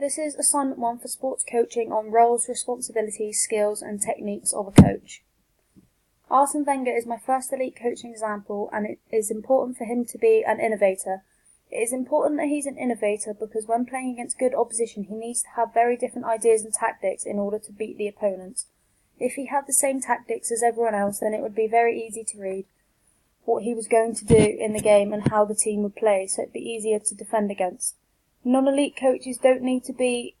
This is assignment 1 for sports coaching on roles, responsibilities, skills and techniques of a coach. Arsene Wenger is my first elite coaching example, and it is important for him to be an innovator. It is important that he's an innovator because when playing against good opposition he needs to have very different ideas and tactics in order to beat the opponents. If he had the same tactics as everyone else, then it would be very easy to read what he was going to do in the game and how the team would play, so it'd be easier to defend against. Non-elite coaches don't need to be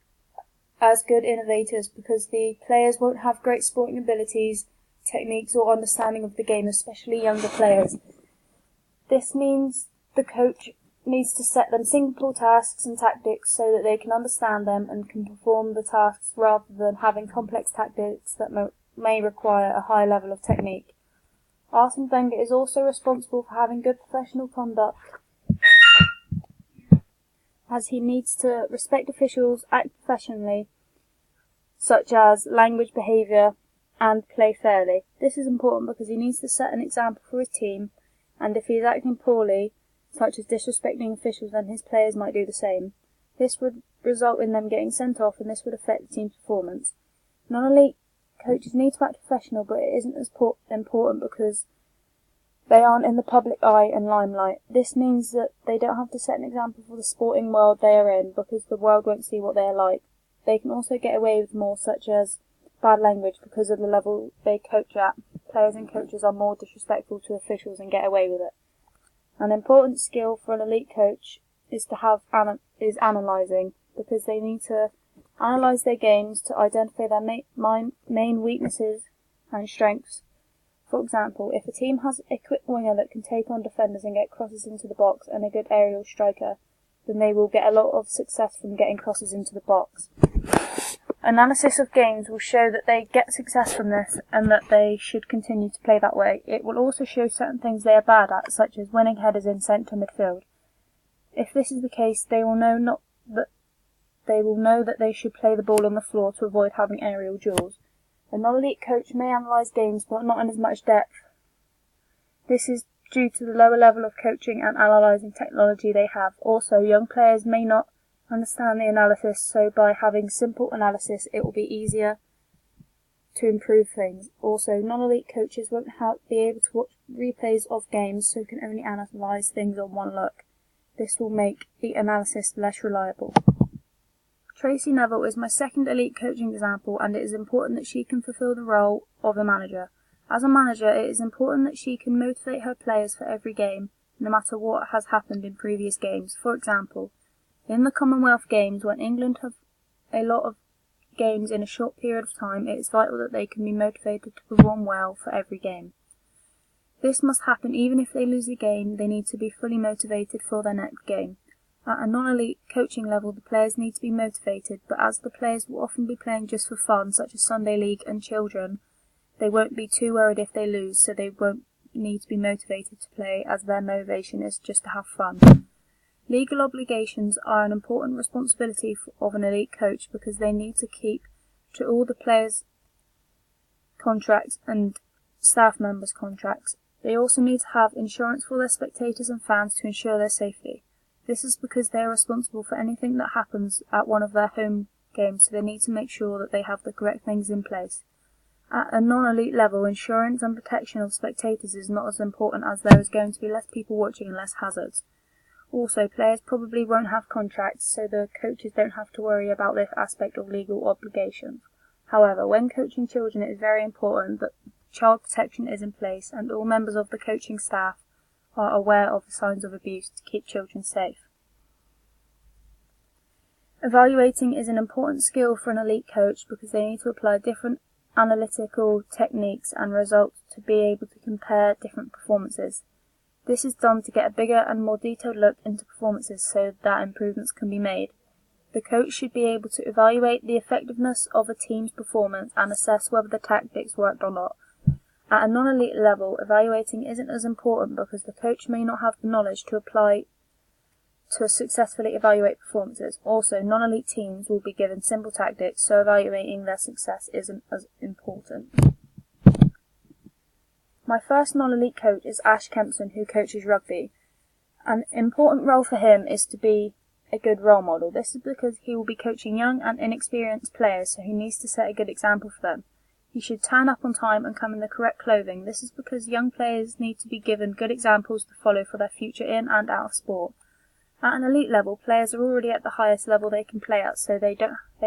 as good innovators because the players won't have great sporting abilities, techniques or understanding of the game, especially younger players. This means the coach needs to set them simple tasks and tactics so that they can understand them and can perform the tasks rather than having complex tactics that may require a high level of technique. Arsene Wenger is also responsible for having good professional conduct, as he needs to respect officials, act professionally, such as language, behaviour, and play fairly. This is important because he needs to set an example for his team, and if he is acting poorly, such as disrespecting officials, then his players might do the same. This would result in them getting sent off, and this would affect the team's performance. Non-elite coaches need to act professional, but it isn't as important because they aren't in the public eye and limelight. This means that they don't have to set an example for the sporting world they are in because the world won't see what they are like. They can also get away with more, such as bad language, because of the level they coach at. Players and coaches are more disrespectful to officials and get away with it. An important skill for an elite coach is analysing, because they need to analyse their games to identify their main weaknesses and strengths. For example, if a team has a quick winger that can take on defenders and get crosses into the box and a good aerial striker, then they will get a lot of success from getting crosses into the box. Analysis of games will show that they get success from this and that they should continue to play that way. It will also show certain things they are bad at, such as winning headers in centre midfield. If this is the case, they will know that they should play the ball on the floor to avoid having aerial duels. A non-elite coach may analyse games, but not in as much depth. This is due to the lower level of coaching and analysing technology they have. Also, young players may not understand the analysis, so by having simple analysis it will be easier to improve things. Also, non-elite coaches won't be able to watch replays of games, so can only analyse things on one look. This will make the analysis less reliable. Tracy Neville is my second elite coaching example, and it is important that she can fulfil the role of a manager. As a manager, it is important that she can motivate her players for every game, no matter what has happened in previous games. For example, in the Commonwealth Games, when England have a lot of games in a short period of time, it is vital that they can be motivated to perform well for every game. This must happen even if they lose the game. They need to be fully motivated for their next game. At a non-elite coaching level, the players need to be motivated, but as the players will often be playing just for fun, such as Sunday League and children, they won't be too worried if they lose, so they won't need to be motivated to play, as their motivation is just to have fun. Legal obligations are an important responsibility of an elite coach because they need to keep to all the players' contracts and staff members' contracts. They also need to have insurance for their spectators and fans to ensure their safety. This is because they are responsible for anything that happens at one of their home games, so they need to make sure that they have the correct things in place. At a non-elite level, insurance and protection of spectators is not as important, as there is going to be less people watching and less hazards. Also, players probably won't have contracts, so the coaches don't have to worry about this aspect of legal obligations. However, when coaching children, it is very important that child protection is in place and all members of the coaching staff are aware of the signs of abuse to keep children safe. Evaluating is an important skill for an elite coach because they need to apply different analytical techniques and results to be able to compare different performances. This is done to get a bigger and more detailed look into performances so that improvements can be made. The coach should be able to evaluate the effectiveness of a team's performance and assess whether the tactics worked or not. At a non-elite level, evaluating isn't as important because the coach may not have the knowledge to apply to successfully evaluate performances. Also, non-elite teams will be given simple tactics, so evaluating their success isn't as important. My first non-elite coach is Ash Kempson, who coaches rugby. An important role for him is to be a good role model. This is because he will be coaching young and inexperienced players, so he needs to set a good example for them. He should turn up on time and come in the correct clothing. This is because young players need to be given good examples to follow for their future in and out of sport. At an elite level, players are already at the highest level they can play at, so they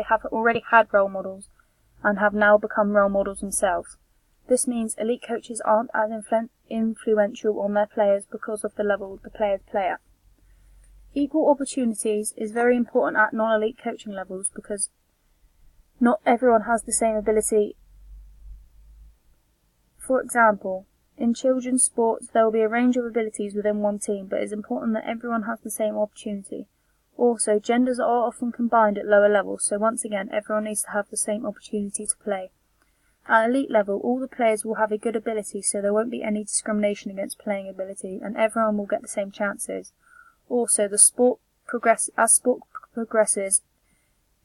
have already had role models and have now become role models themselves. This means elite coaches aren't as influential on their players because of the level the players play at. Equal opportunities is very important at non-elite coaching levels because not everyone has the same ability. For example, in children's sports there will be a range of abilities within one team, but it is important that everyone has the same opportunity. Also, genders are often combined at lower levels, so once again everyone needs to have the same opportunity to play. At elite level, all the players will have a good ability, so there won't be any discrimination against playing ability, and everyone will get the same chances. Also, as sport progresses,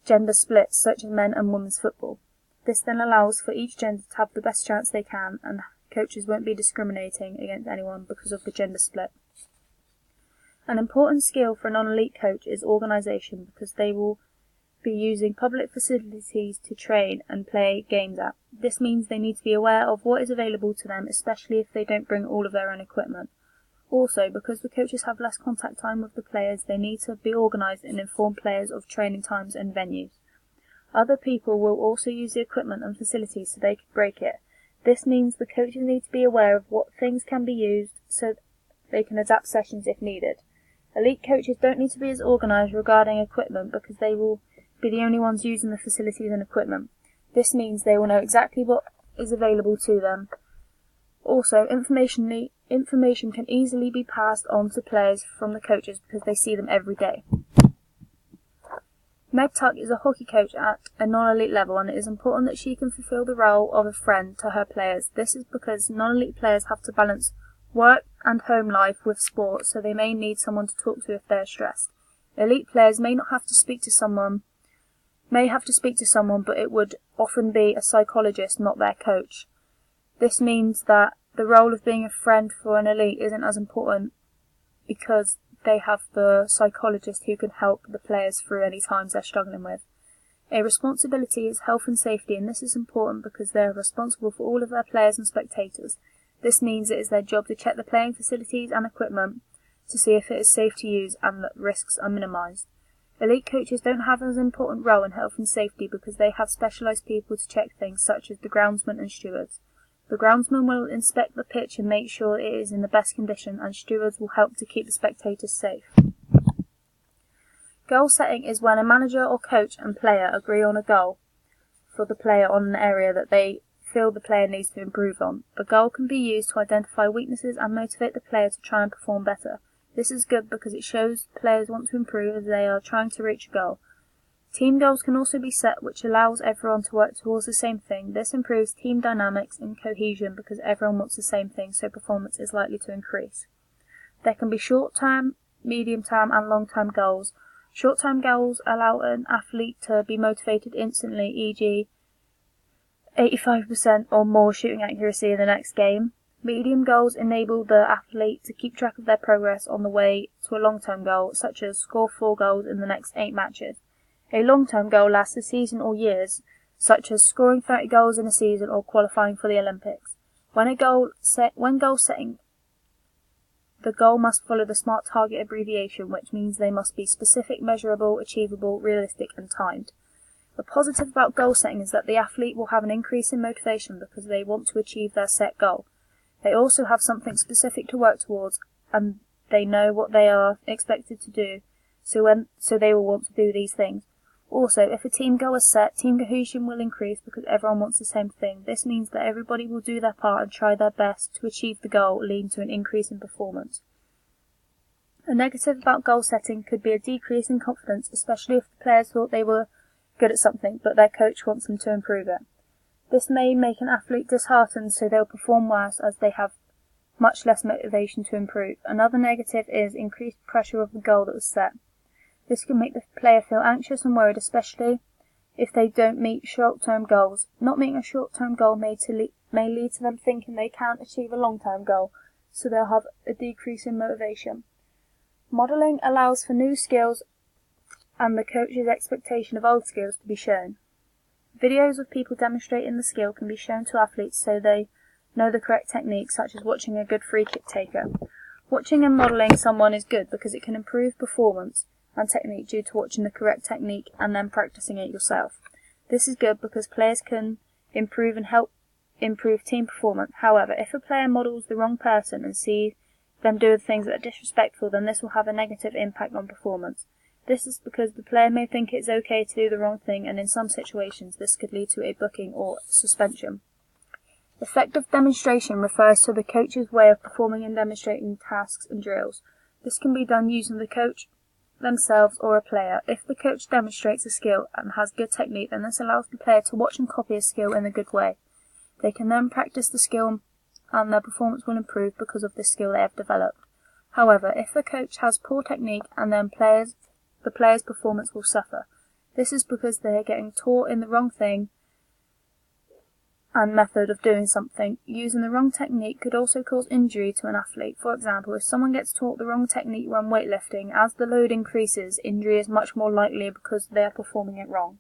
gender splits, such as men and women's football. This then allows for each gender to have the best chance they can, and coaches won't be discriminating against anyone because of the gender split. An important skill for a non-elite coach is organisation, because they will be using public facilities to train and play games at. This means they need to be aware of what is available to them, especially if they don't bring all of their own equipment. Also, because the coaches have less contact time with the players, they need to be organised and inform players of training times and venues. Other people will also use the equipment and facilities so they can break it. This means the coaches need to be aware of what things can be used so they can adapt sessions if needed. Elite coaches don't need to be as organised regarding equipment because they will be the only ones using the facilities and equipment. This means they will know exactly what is available to them. Also, information can easily be passed on to players from the coaches because they see them every day. Meg Tuck is a hockey coach at a non-elite level, and it is important that she can fulfil the role of a friend to her players. This is because non-elite players have to balance work and home life with sport, so they may need someone to talk to if they are stressed. Elite players may have to speak to someone, but it would often be a psychologist, not their coach. This means that the role of being a friend for an elite isn't as important because they have the psychologist who can help the players through any times they're struggling with. A responsibility is health and safety, and this is important because they are responsible for all of their players and spectators. This means it is their job to check the playing facilities and equipment to see if it is safe to use and that risks are minimised. Elite coaches don't have as important role in health and safety because they have specialised people to check things such as the groundsman and stewards. The groundsman will inspect the pitch and make sure it is in the best condition, and stewards will help to keep the spectators safe. Goal setting is when a manager or coach and player agree on a goal for the player on an area that they feel the player needs to improve on. The goal can be used to identify weaknesses and motivate the player to try and perform better. This is good because it shows players want to improve as they are trying to reach a goal. Team goals can also be set, which allows everyone to work towards the same thing. This improves team dynamics and cohesion because everyone wants the same thing, so performance is likely to increase. There can be short-term, medium-term and long-term goals. Short-term goals allow an athlete to be motivated instantly, e.g. 85% or more shooting accuracy in the next game. Medium goals enable the athlete to keep track of their progress on the way to a long-term goal, such as score 4 goals in the next 8 matches. A long-term goal lasts a season or years, such as scoring 30 goals in a season or qualifying for the Olympics. When goal setting, the goal must follow the SMART target abbreviation, which means they must be specific, measurable, achievable, realistic and timed. The positive about goal setting is that the athlete will have an increase in motivation because they want to achieve their set goal. They also have something specific to work towards, and they know what they are expected to do, so they will want to do these things. Also, if a team goal is set, team cohesion will increase because everyone wants the same thing. This means that everybody will do their part and try their best to achieve the goal, leading to an increase in performance. A negative about goal setting could be a decrease in confidence, especially if the players thought they were good at something, but their coach wants them to improve it. This may make an athlete disheartened, so they'll perform worse as they have much less motivation to improve. Another negative is increased pressure of the goal that was set. This can make the player feel anxious and worried, especially if they don't meet short-term goals. Not meeting a short-term goal may lead to them thinking they can't achieve a long-term goal, so they'll have a decrease in motivation. Modelling allows for new skills and the coach's expectation of old skills to be shown. Videos of people demonstrating the skill can be shown to athletes so they know the correct technique, such as watching a good free kick taker. Watching and modelling someone is good because it can improve performance and technique due to watching the correct technique and then practicing it yourself. This is good because players can improve and help improve team performance. However, if a player models the wrong person and sees them do things that are disrespectful, then this will have a negative impact on performance. This is because the player may think it's okay to do the wrong thing, and in some situations this could lead to a booking or suspension. Effective demonstration refers to the coach's way of performing and demonstrating tasks and drills. This can be done using the coach themselves or a player. If the coach demonstrates a skill and has good technique, then this allows the player to watch and copy a skill in a good way. They can then practice the skill and their performance will improve because of the skill they have developed. However, if the coach has poor technique and then the player's performance will suffer. This is because they are getting taught in the wrong thing and method of doing something. Using the wrong technique could also cause injury to an athlete. For example, if someone gets taught the wrong technique when weightlifting, as the load increases, injury is much more likely because they are performing it wrong.